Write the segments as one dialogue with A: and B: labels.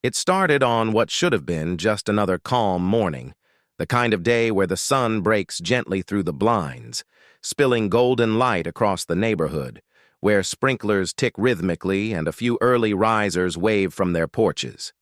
A: It started on what should have been just another calm morning, the kind of day where the sun breaks gently through the blinds, spilling golden light across the neighborhood, where sprinklers tick rhythmically and a few early risers wave from their porches.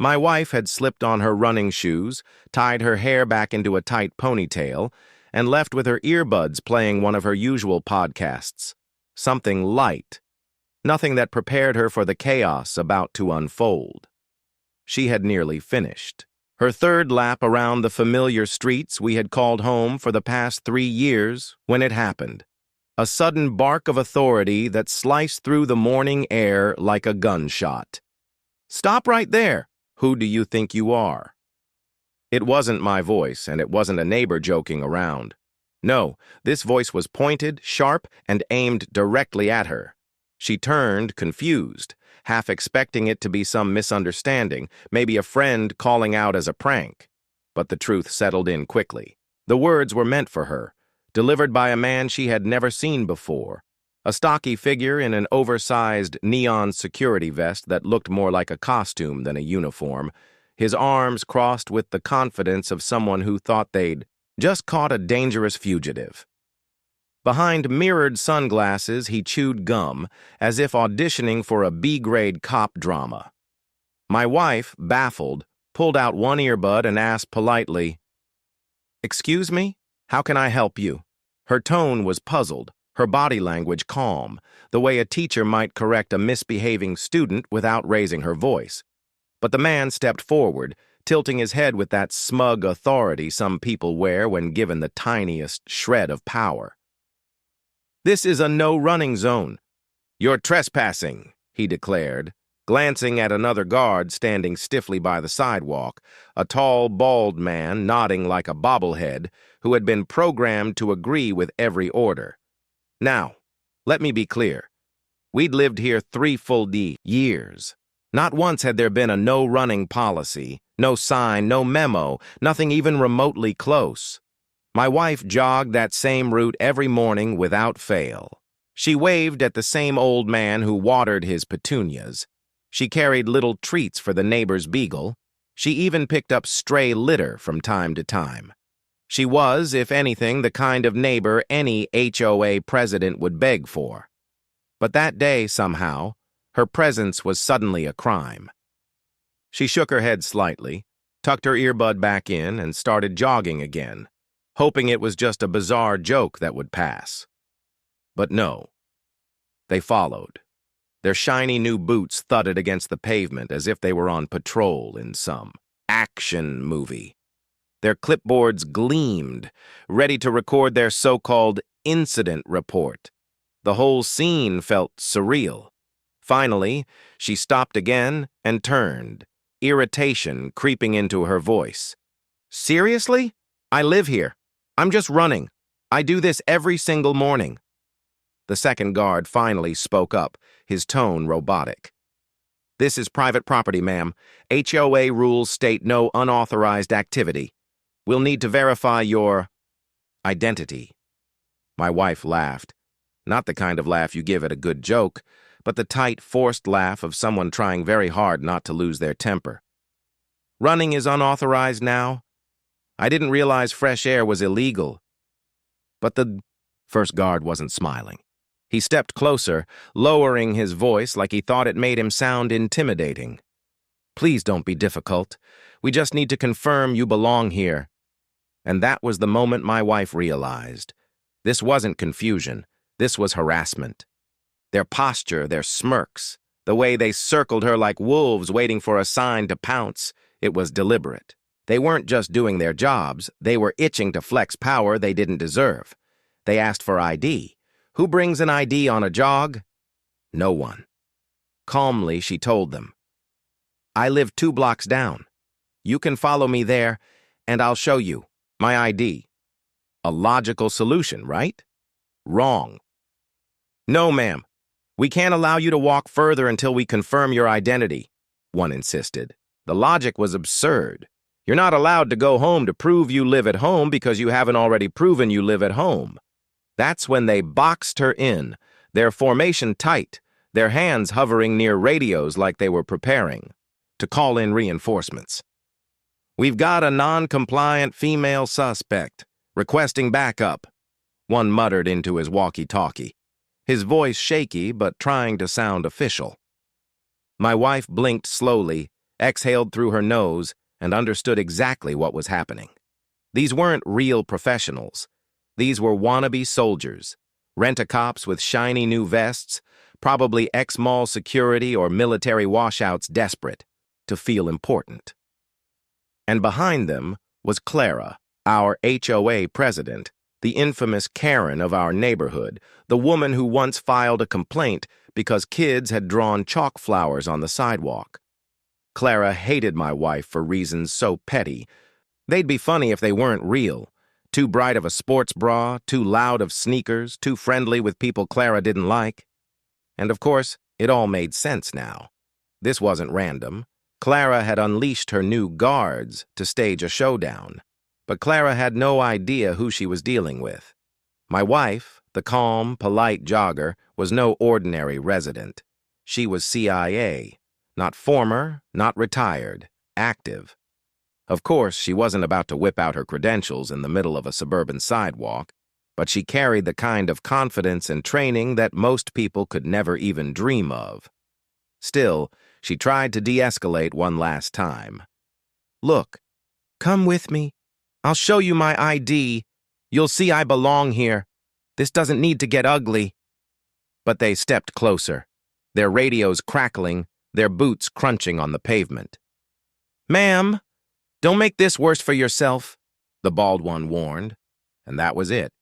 A: My wife had slipped on her running shoes, tied her hair back into a tight ponytail, and left with her earbuds playing one of her usual podcasts. Something light. Nothing that prepared her for the chaos about to unfold. She had nearly finished. Her third lap around the familiar streets we had called home for the past 3 years when it happened. A sudden bark of authority that sliced through the morning air like a gunshot. "Stop right there! Who do you think you are?" It wasn't my voice, and it wasn't a neighbor joking around. No, this voice was pointed, sharp, and aimed directly at her. She turned, confused, half expecting it to be some misunderstanding, maybe a friend calling out as a prank. But the truth settled in quickly. The words were meant for her, delivered by a man she had never seen before, a stocky figure in an oversized neon security vest that looked more like a costume than a uniform, his arms crossed with the confidence of someone who thought they'd just caught a dangerous fugitive. Behind mirrored sunglasses, he chewed gum, as if auditioning for a B-grade cop drama. My wife, baffled, pulled out one earbud and asked politely, "Excuse me? How can I help you?" Her tone was puzzled, her body language calm, the way a teacher might correct a misbehaving student without raising her voice. But the man stepped forward, tilting his head with that smug authority some people wear when given the tiniest shred of power. "This is a no-running zone. You're trespassing," he declared, glancing at another guard standing stiffly by the sidewalk, a tall, bald man nodding like a bobblehead who had been programmed to agree with every order. Now, let me be clear. We'd lived here 3 full years. Not once had there been a no-running policy, no sign, no memo, nothing even remotely close. My wife jogged that same route every morning without fail. She waved at the same old man who watered his petunias. She carried little treats for the neighbor's beagle. She even picked up stray litter from time to time. She was, if anything, the kind of neighbor any HOA president would beg for. But that day, somehow, her presence was suddenly a crime. She shook her head slightly, tucked her earbud back in, and started jogging again, hoping it was just a bizarre joke that would pass. But no. They followed. Their shiny new boots thudded against the pavement as if they were on patrol in some action movie. Their clipboards gleamed, ready to record their so-called incident report. The whole scene felt surreal. Finally, she stopped again and turned, irritation creeping into her voice. "Seriously? I live here. I'm just running. I do this every single morning." The second guard finally spoke up, his tone robotic. "This is private property, ma'am. HOA rules state no unauthorized activity. We'll need to verify your identity." My wife laughed. Not the kind of laugh you give at a good joke, but the tight, forced laugh of someone trying very hard not to lose their temper. "Running is unauthorized now? I didn't realize fresh air was illegal." But the first guard wasn't smiling. He stepped closer, lowering his voice like he thought it made him sound intimidating. "Please don't be difficult. We just need to confirm you belong here." And that was the moment my wife realized. This wasn't confusion. This was harassment. Their posture, their smirks, the way they circled her like wolves waiting for a sign to pounce, it was deliberate. They weren't just doing their jobs, they were itching to flex power they didn't deserve. They asked for ID. Who brings an ID on a jog? No one. Calmly, she told them, "I live 2 blocks down. You can follow me there, and I'll show you my ID." A logical solution, right? Wrong. "No, ma'am. We can't allow you to walk further until we confirm your identity," one insisted. The logic was absurd. You're not allowed to go home to prove you live at home because you haven't already proven you live at home. That's when they boxed her in, their formation tight, their hands hovering near radios like they were preparing. to call in reinforcements. "We've got a non-compliant female suspect, requesting backup," one muttered into his walkie-talkie, his voice shaky but trying to sound official. My wife blinked slowly, exhaled through her nose, and understood exactly what was happening. These weren't real professionals. These were wannabe soldiers, rent-a-cops with shiny new vests, probably ex-mall security or military washouts desperate to feel important. And behind them was Clara, our HOA president, the infamous Karen of our neighborhood, the woman who once filed a complaint because kids had drawn chalk flowers on the sidewalk. Clara hated my wife for reasons so petty. They'd be funny if they weren't real. Too bright of a sports bra, too loud of sneakers, too friendly with people Clara didn't like. And of course, it all made sense now. This wasn't random. Clara had unleashed her new guards to stage a showdown. But Clara had no idea who she was dealing with. My wife, the calm, polite jogger, was no ordinary resident. She was CIA, not former, not retired, active. Of course, she wasn't about to whip out her credentials in the middle of a suburban sidewalk, but she carried the kind of confidence and training that most people could never even dream of. Still, she tried to de-escalate one last time. "Look, come with me. I'll show you my ID. You'll see I belong here. This doesn't need to get ugly." But they stepped closer, their radios crackling, their boots crunching on the pavement. "Ma'am, don't make this worse for yourself," the bald one warned. And that was it.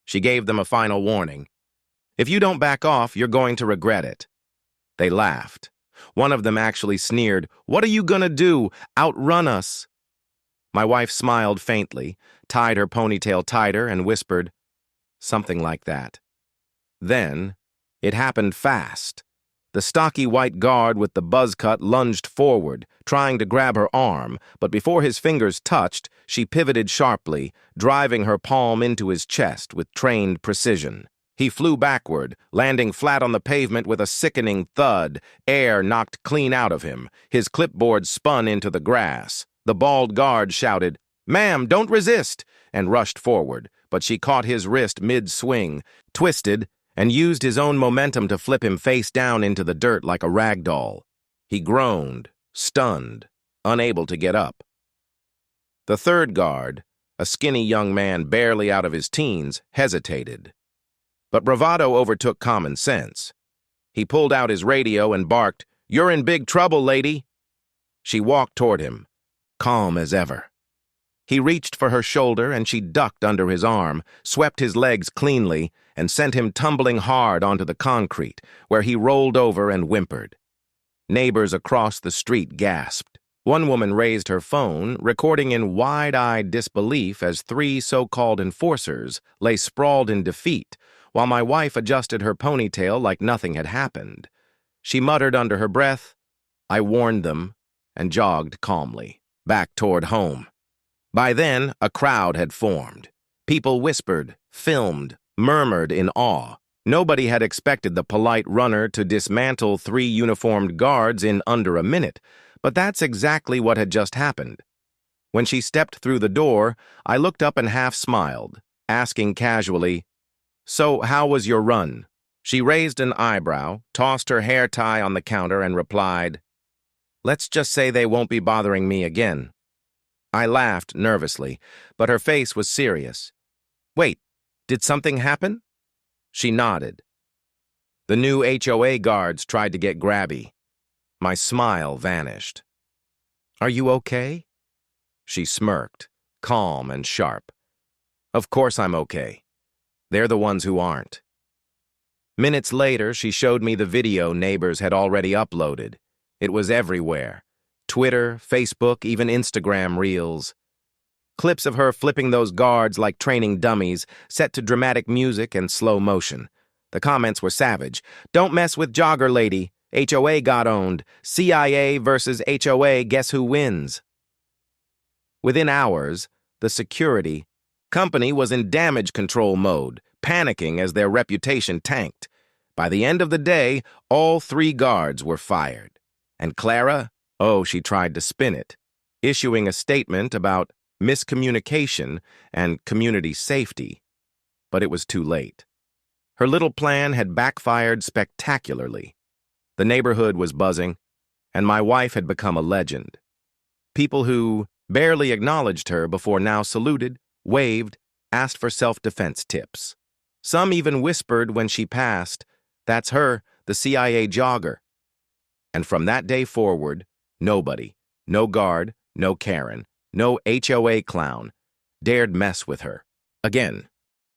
A: She gave them a final warning. "If you don't back off, you're going to regret it." They laughed. One of them actually sneered, "What are you gonna do? Outrun us?" My wife smiled faintly, tied her ponytail tighter, and whispered, "Something like that." Then, it happened fast. The stocky white guard with the buzz cut lunged forward, trying to grab her arm, but before his fingers touched, she pivoted sharply, driving her palm into his chest with trained precision. He flew backward, landing flat on the pavement with a sickening thud, air knocked clean out of him. His clipboard spun into the grass. The bald guard shouted, "Ma'am, don't resist," and rushed forward, but she caught his wrist mid-swing, twisted, and used his own momentum to flip him face down into the dirt like a rag doll. He groaned, stunned, unable to get up. The third guard, a skinny young man barely out of his teens, hesitated. But bravado overtook common sense. He pulled out his radio and barked, "You're in big trouble, lady." She walked toward him, calm as ever. He reached for her shoulder and she ducked under his arm, swept his legs cleanly, and sent him tumbling hard onto the concrete, where he rolled over and whimpered. Neighbors across the street gasped. One woman raised her phone, recording in wide-eyed disbelief as 3 so-called enforcers lay sprawled in defeat, while my wife adjusted her ponytail like nothing had happened. She muttered under her breath, "I warned them," and jogged calmly, back toward home. By then, a crowd had formed. People whispered, filmed, murmured in awe. Nobody had expected the polite runner to dismantle 3 uniformed guards in under a minute, but that's exactly what had just happened. When she stepped through the door, I looked up and half smiled, asking casually, "So how was your run?" She raised an eyebrow, tossed her hair tie on the counter, and replied, "Let's just say they won't be bothering me again." I laughed nervously, but her face was serious. "Wait, did something happen?" She nodded. The new HOA guards tried to get grabby. My smile vanished. "Are you okay?" She smirked, calm and sharp. "Of course I'm okay. They're the ones who aren't." Minutes later, she showed me the video neighbors had already uploaded. It was everywhere. Twitter, Facebook, even Instagram Reels. Clips of her flipping those guards like training dummies, set to dramatic music and slow motion. The comments were savage. "Don't mess with jogger lady. HOA got owned. CIA versus HOA, guess who wins?" Within hours, the security company was in damage control mode, panicking as their reputation tanked. By the end of the day, all 3 guards were fired. And Clara? Oh, she tried to spin it, issuing a statement about miscommunication and community safety. But it was too late. Her little plan had backfired spectacularly. The neighborhood was buzzing, and my wife had become a legend. People who barely acknowledged her before now saluted, waved, asked for self-defense tips. Some even whispered when she passed, "That's her, the CIA jogger." And from that day forward, nobody, no guard, no Karen, no HOA clown, dared mess with her again.